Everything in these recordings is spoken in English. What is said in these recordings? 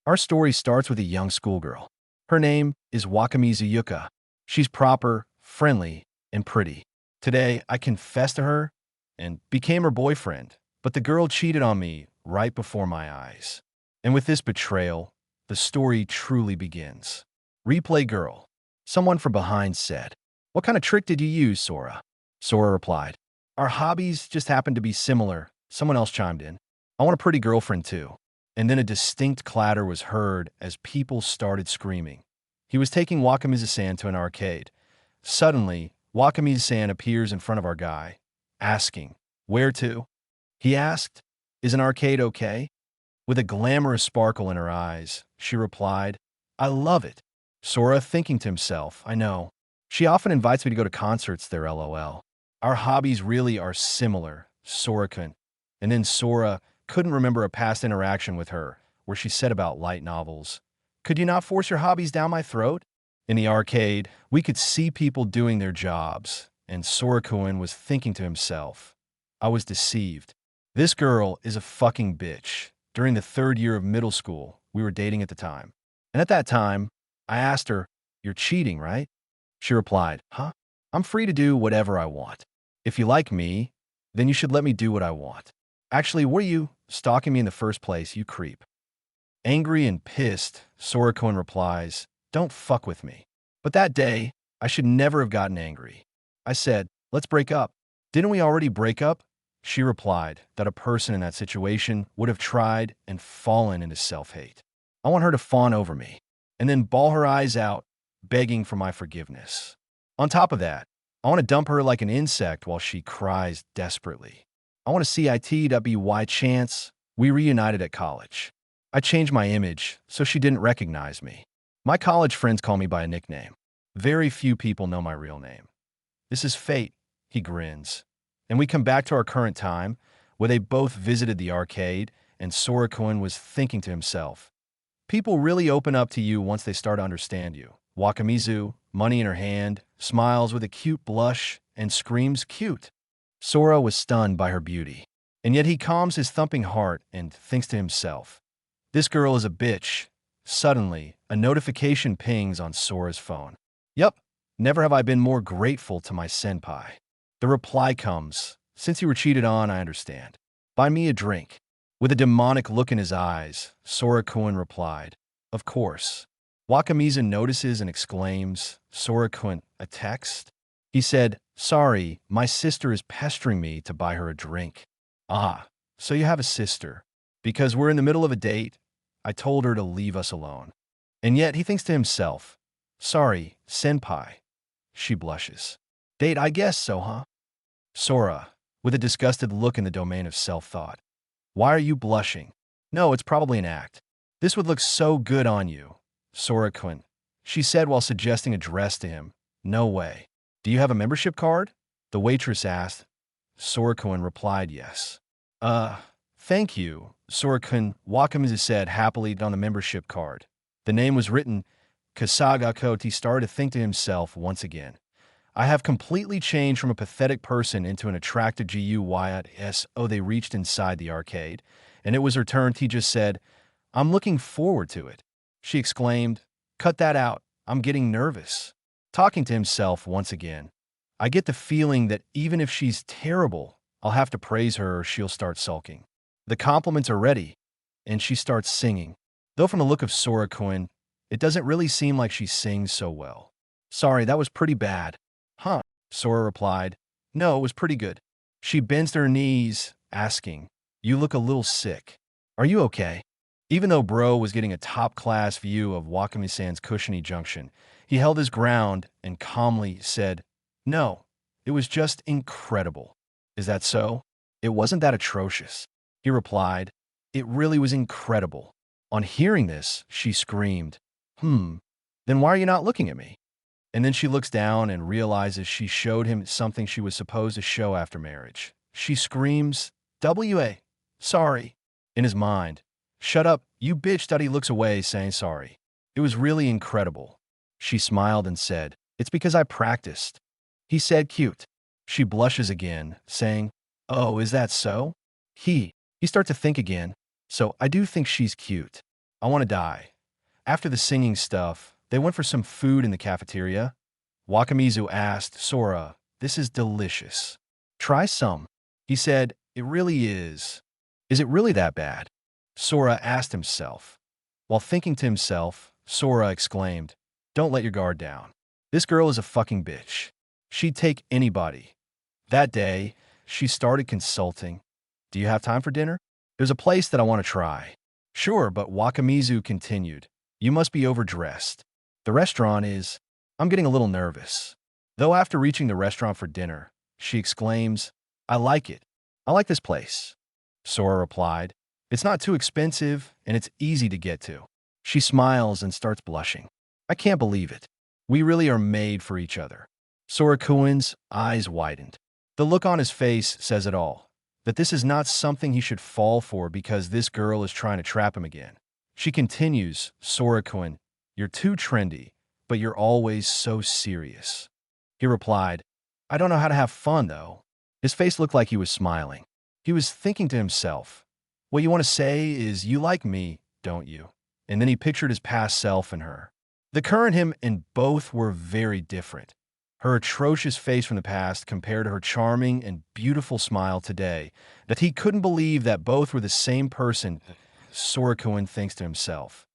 Our story starts with a young schoolgirl. Her name is Wakamizu Yuka. She's proper, friendly, and pretty. Today, I confessed to her and became her boyfriend, but the girl cheated on me right before my eyes. And with this betrayal, the story truly begins. Replay girl. Someone from behind said, "What kind of trick did you use, Sora?" Sora replied, "Our hobbies just happened to be similar." Someone else chimed in, "I want a pretty girlfriend too." And then a distinct clatter was heard as people started screaming. He was taking Wakamizu-san to an arcade. Suddenly, Wakamizu-san appears in front of our guy, asking, "Where to?" He asked, "Is an arcade okay?" With a glamorous sparkle in her eyes, she replied, "I love it." Sora thinking to himself, "I know. She often invites me to go to concerts there, lol. Our hobbies really are similar, Sora-kun." And then Sora couldn't remember a past interaction with her where she said about light novels, "Could you not force your hobbies down my throat?" In the arcade, we could see people doing their jobs, and Sora-kun was thinking to himself, "I was deceived. This girl is a fucking bitch." During the third year of middle school, we were dating at the time. And at that time, I asked her, "You're cheating, right?" She replied, "Huh? I'm free to do whatever I want. If you like me, then you should let me do what I want. Actually, what are you stalking me in the first place, you creep?" Angry and pissed, Sora-kun replies, "Don't fuck with me." But that day, I should never have gotten angry. I said, "Let's break up." "Didn't we already break up?" She replied that a person in that situation would have tried and fallen into self-hate. I want her to fawn over me and then bawl her eyes out, begging for my forgiveness. On top of that, I want to dump her like an insect while she cries desperately. I want to see it chance we reunited at college. I changed my image so she didn't recognize me. My college friends call me by a nickname. Very few people know my real name. This is fate, he grins. And we come back to our current time, where they both visited the arcade, and Sora-kun was thinking to himself, "People really open up to you once they start to understand you." Wakamizu, money in her hand, smiles with a cute blush and screams, "Cute." Sora was stunned by her beauty, and yet he calms his thumping heart and thinks to himself, "This girl is a bitch." Suddenly, a notification pings on Sora's phone. Yup, never have I been more grateful to my senpai. The reply comes, "Since you were cheated on, I understand. Buy me a drink." With a demonic look in his eyes, Sora-kun replied, "Of course." Wakamizu notices and exclaims, "Sora-kun, a text?" He said, "Sorry, my sister is pestering me to buy her a drink." "Ah, so you have a sister. Because we're in the middle of a date, I told her to leave us alone." And yet he thinks to himself, "Sorry, senpai." She blushes. "Date, I guess so, huh?" Sora, with a disgusted look in the domain of self-thought. "Why are you blushing?" "No, it's probably an act. This would look so good on you." Sora-kun, she said while suggesting a dress to him. "No way. Do you have a membership card?" The waitress asked. Sora-kun replied yes. Thank you." Sora-kun, Wakamizu said happily on the membership card. The name was written, Kasagako. He started to think to himself once again, "I have completely changed from a pathetic person into an attractive GUYS." Oh, they reached inside the arcade, and it was her turn. He just said, "I'm looking forward to it." She exclaimed, "Cut that out. I'm getting nervous." Talking to himself once again, "I get the feeling that even if she's terrible, I'll have to praise her or she'll start sulking." The compliments are ready, and she starts singing. Though from the look of Sora-kun, it doesn't really seem like she sings so well. "Sorry, that was pretty bad." "Huh," Sora replied. "No, it was pretty good." She bends to her knees, asking, "You look a little sick. Are you okay?" Even though Bro was getting a top-class view of Wakami-san's cushiony junction, he held his ground and calmly said, "No, it was just incredible." "Is that so? It wasn't that atrocious." He replied, "It really was incredible." On hearing this, she screamed, Then why are you not looking at me?" And then she looks down and realizes she showed him something she was supposed to show after marriage. She screams, "WA, sorry." In his mind, "Shut up, you bitch." He looks away, saying sorry. "It was really incredible." She smiled and said, "It's because I practiced." He said, "Cute." She blushes again, saying, "Oh, is that so?" He starts to think again, "So I do think she's cute." I want to die. After the singing stuff, they went for some food in the cafeteria. Wakamizu asked Sora, "This is delicious. Try some." He said, "It really is." "Is it really that bad?" Sora asked himself. While thinking to himself, Sora exclaimed, "Don't let your guard down. This girl is a fucking bitch. She'd take anybody." That day, she started consulting. "Do you have time for dinner? There's a place that I want to try." "Sure," but Wakamizu continued, "You must be overdressed. The restaurant is—" "I'm getting a little nervous." Though after reaching the restaurant for dinner, she exclaims, "I like it. I like this place." Sora replied, "It's not too expensive, and it's easy to get to." She smiles and starts blushing. "I can't believe it. We really are made for each other." Sora Kuin's eyes widened. The look on his face says it all, that this is not something he should fall for because this girl is trying to trap him again. She continues, "Sora Kuin, you're too trendy, but you're always so serious." He replied, "I don't know how to have fun, though." His face looked like he was smiling. He was thinking to himself, "What you want to say is you like me, don't you?" And then he pictured his past self in her. The current him and both were very different. Her atrocious face from the past compared to her charming and beautiful smile today, that he couldn't believe that both were the same person. Sora Kuin thinks to himself,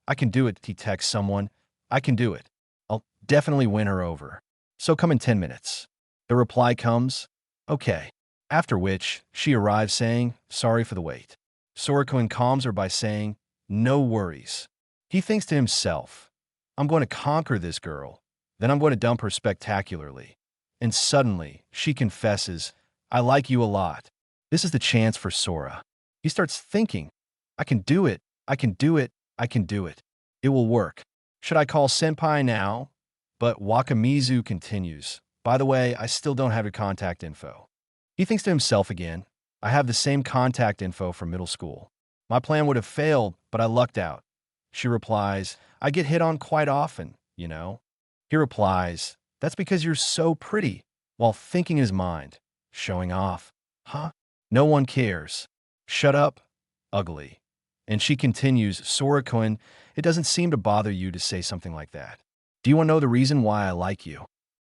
"I can do it," he texts someone. "I can do it. I'll definitely win her over. So come in 10 minutes. The reply comes, "Okay." After which, she arrives saying, "Sorry for the wait." Sora Kuin calms her by saying, "No worries." He thinks to himself, "I'm going to conquer this girl. Then I'm going to dump her spectacularly." And suddenly, she confesses, "I like you a lot." This is the chance for Sora. He starts thinking, "I can do it. I can do it. I can do it. It will work. Should I call Senpai now?" But Wakamizu continues, "By the way, I still don't have your contact info." He thinks to himself again, "I have the same contact info from middle school. My plan would have failed, but I lucked out." She replies, "I get hit on quite often, you know." He replies, "That's because you're so pretty," while thinking in his mind, "Showing off, huh? No one cares. Shut up, ugly." And she continues, "Sora Kun, it doesn't seem to bother you to say something like that. Do you want to know the reason why I like you?"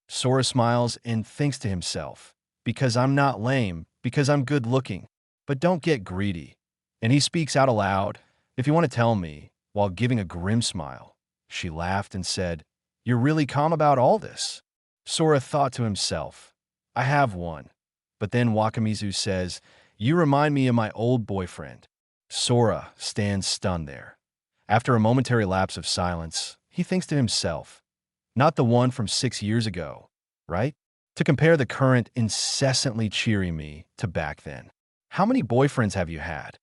Sora smiles and thinks to himself, "Because I'm not lame, because I'm good looking. But don't get greedy." And he speaks out aloud, "If you want to tell me," while giving a grim smile. She laughed and said, "You're really calm about all this." Sora thought to himself, "I have one." But then Wakamizu says, "You remind me of my old boyfriend." Sora stands stunned there. After a momentary lapse of silence, he thinks to himself, "Not the one from 6 years ago, right?" To compare the current incessantly cheering me to back then. "How many boyfriends have you had?"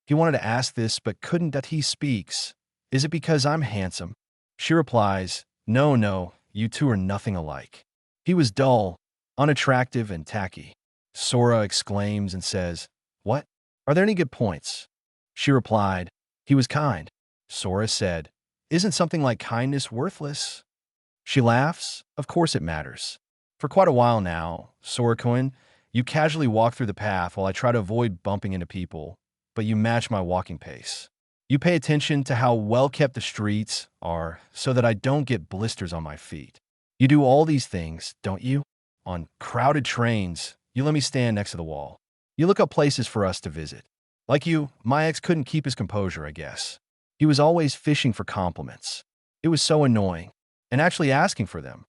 He wanted to ask this but couldn't. That he speaks, "Is it because I'm handsome?" She replies, "No, no, you two are nothing alike." He was dull, unattractive, and tacky. Sora exclaims and says, "What? Are there any good points?" She replied, "He was kind." Sora said, "Isn't something like kindness worthless?" She laughs, "Of course it matters. For quite a while now, Soracoin, you casually walk through the path while I try to avoid bumping into people, but you match my walking pace. You pay attention to how well kept the streets are so that I don't get blisters on my feet. You do all these things, don't you? On crowded trains, you let me stand next to the wall. You look up places for us to visit. Like you, my ex couldn't keep his composure, I guess. He was always fishing for compliments. It was so annoying. And actually asking for them.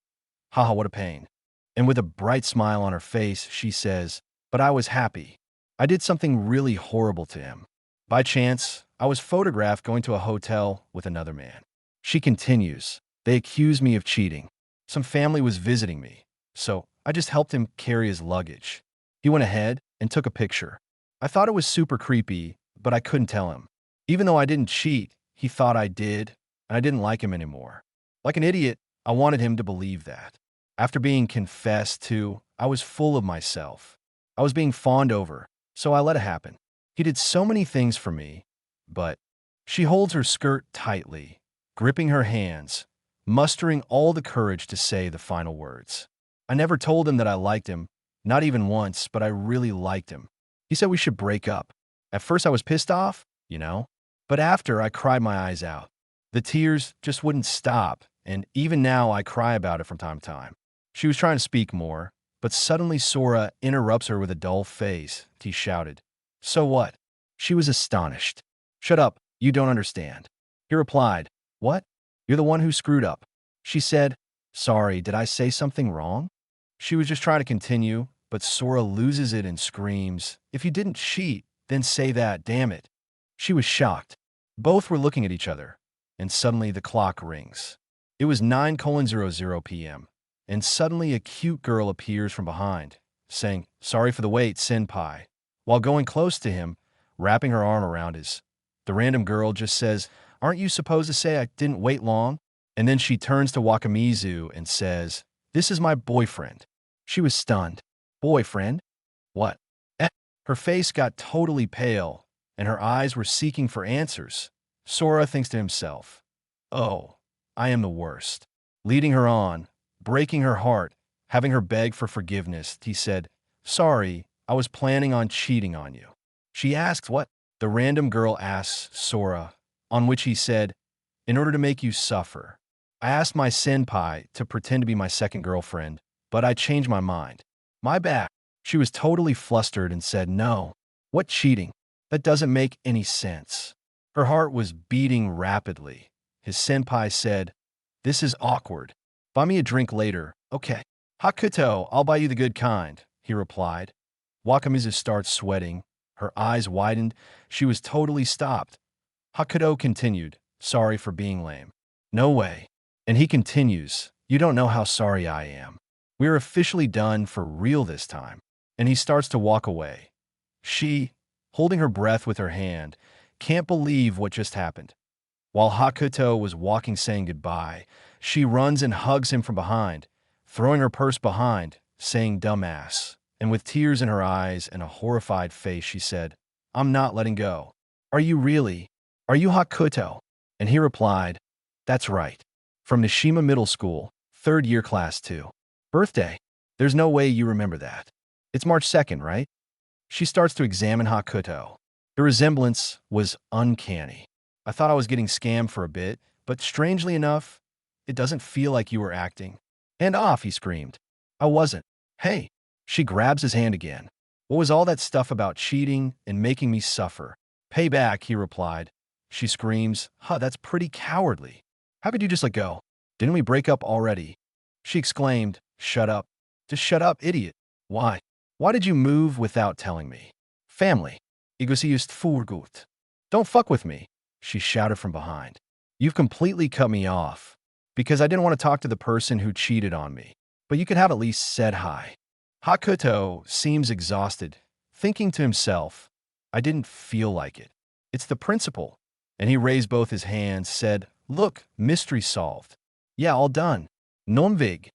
Haha, what a pain." And with a bright smile on her face, she says, "But I was happy. I did something really horrible to him. By chance, I was photographed going to a hotel with another man." She continues, "They accused me of cheating. Some family was visiting me, so I just helped him carry his luggage. He went ahead and took a picture. I thought it was super creepy, but I couldn't tell him. Even though I didn't cheat, he thought I did, and I didn't like him anymore. Like an idiot, I wanted him to believe that. After being confessed to, I was full of myself. I was being fawned over, so I let it happen. He did so many things for me, but..." She holds her skirt tightly, gripping her hands, mustering all the courage to say the final words. "I never told him that I liked him, not even once, but I really liked him. He said we should break up. At first I was pissed off, you know. But after, I cried my eyes out. The tears just wouldn't stop, and even now I cry about it from time to time. She was trying to speak more, but suddenly Sora interrupts her with a dull face. He shouted, "So what?" She was astonished. "Shut up, you don't understand." He replied, "What? You're the one who screwed up." She said, "Sorry, did I say something wrong?" She was just trying to continue, but Sora loses it and screams, "If you didn't cheat, then say that, damn it." She was shocked. Both were looking at each other, and suddenly the clock rings. It was 9:00 p.m., and suddenly a cute girl appears from behind, saying, "Sorry for the wait, senpai," while going close to him, wrapping her arm around his. The random girl just says, "Aren't you supposed to say I didn't wait long?" And then she turns to Wakamizu and says, "This is my boyfriend." She was stunned. "Boyfriend? What?" Eh. Her face got totally pale, and her eyes were seeking for answers. Sora thinks to himself, "Oh, I am the worst." Leading her on, breaking her heart, having her beg for forgiveness, he said, "Sorry, I was planning on cheating on you." She asked what? The random girl asks Sora, on which he said, "In order to make you suffer. I asked my senpai to pretend to be my second girlfriend, but I changed my mind. My bad." She was totally flustered and said, "No. What cheating? That doesn't make any sense." Her heart was beating rapidly. His senpai said, "This is awkward. Buy me a drink later, okay?" "Hakuto, I'll buy you the good kind," he replied. Wakamizu starts sweating. Her eyes widened. She was totally stopped. Hakuto continued, "Sorry for being lame." "No way." And he continues, "You don't know how sorry I am. We're officially done for real this time." And he starts to walk away. She, holding her breath with her hand, can't believe what just happened. While Hakuto was walking saying goodbye, she runs and hugs him from behind, throwing her purse behind, saying "dumbass." And with tears in her eyes and a horrified face, she said, "I'm not letting go." "Are you really? Are you Hakuto?" And he replied, "That's right. From Nishima Middle School, 3rd year class 2. Birthday. There's no way you remember that. It's March 2nd, right?" She starts to examine Hakuto. The resemblance was uncanny. "I thought I was getting scammed for a bit, but strangely enough, it doesn't feel like you were acting." "Hand off," he screamed. "I wasn't." "Hey." She grabs his hand again. "What was all that stuff about cheating and making me suffer?" "Pay back," he replied. She screams, "Huh, that's pretty cowardly. How could you just let go? Didn't we break up already?" She exclaimed, "Shut up. Just shut up, idiot." "Why? Why did you move without telling me?" "Family. Egoist gut. Don't fuck with me," she shouted from behind. "You've completely cut me off because I didn't want to talk to the person who cheated on me. But you could have at least said hi." Hakuto seems exhausted, thinking to himself, "I didn't feel like it. It's the principle." And he raised both his hands, said, "Look, mystery solved. Yeah, all done. Nonvig."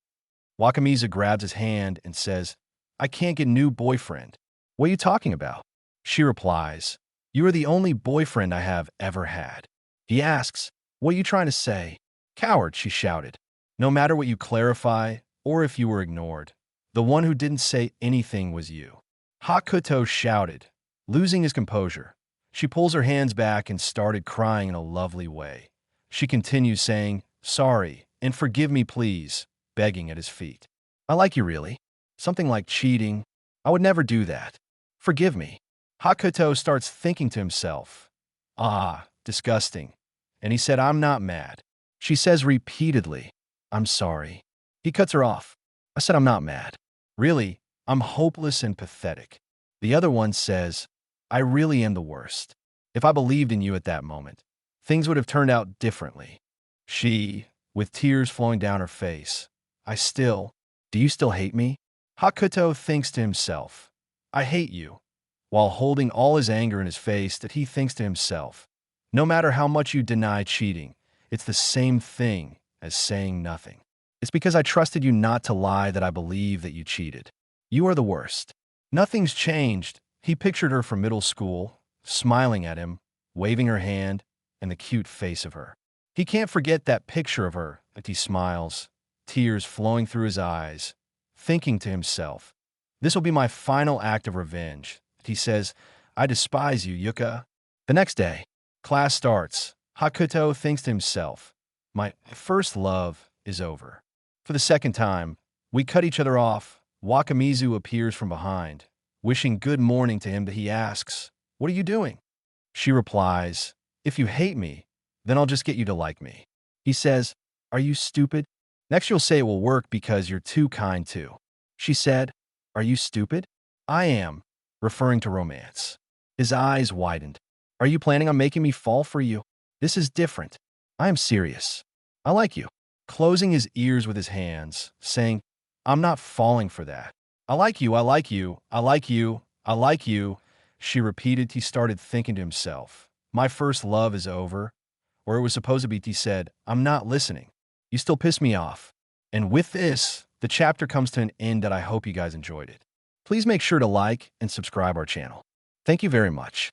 Wakamiza grabs his hand and says, "I can't get new boyfriend." "What are you talking about?" She replies, "You are the only boyfriend I have ever had." He asks, "What are you trying to say?" "Coward," she shouted. "No matter what you clarify or if you were ignored, the one who didn't say anything was you." Hakuto shouted, losing his composure. She pulls her hands back and started crying in a lovely way. She continues saying, "Sorry, and forgive me please," begging at his feet. "I like you really. Something like cheating. I would never do that. Forgive me." Hakuto starts thinking to himself, "Ah, disgusting." And he said, "I'm not mad." She says repeatedly, "I'm sorry." He cuts her off. "I said I'm not mad. Really, I'm hopeless and pathetic." The other one says, "I really am the worst. If I believed in you at that moment, things would have turned out differently." She, with tears flowing down her face, do you still hate me?" Hakuto thinks to himself, "I hate you," while holding all his anger in his face that he thinks to himself, "No matter how much you deny cheating, it's the same thing as saying nothing. It's because I trusted you not to lie that I believe that you cheated. You are the worst." Nothing's changed. He pictured her from middle school, smiling at him, waving her hand, and the cute face of her. He can't forget that picture of her as he smiles, tears flowing through his eyes, thinking to himself, "This will be my final act of revenge." He says, "I despise you, Yuka." The next day, Class starts. Hakuto thinks to himself, my first love is over. For the second time, we cut each other off. Wakamizu appears from behind, wishing good morning to him, but he asks, what are you doing? She replies, if you hate me, then I'll just get you to like me. He says, are you stupid? Next you'll say it will work because you're too kind too. She said, are you stupid? I am, referring to romance. His eyes widened. Are you planning on making me fall for you? This is different. I am serious. I like you. Closing his ears with his hands, saying, I'm not falling for that. I like you, I like you, I like you, I like you. She repeated. He started thinking to himself, my first love is over. Or it was supposed to be, he said, I'm not listening. You still piss me off. And with this, the chapter comes to an end that I hope you guys enjoyed it. Please make sure to like and subscribe our channel. Thank you very much.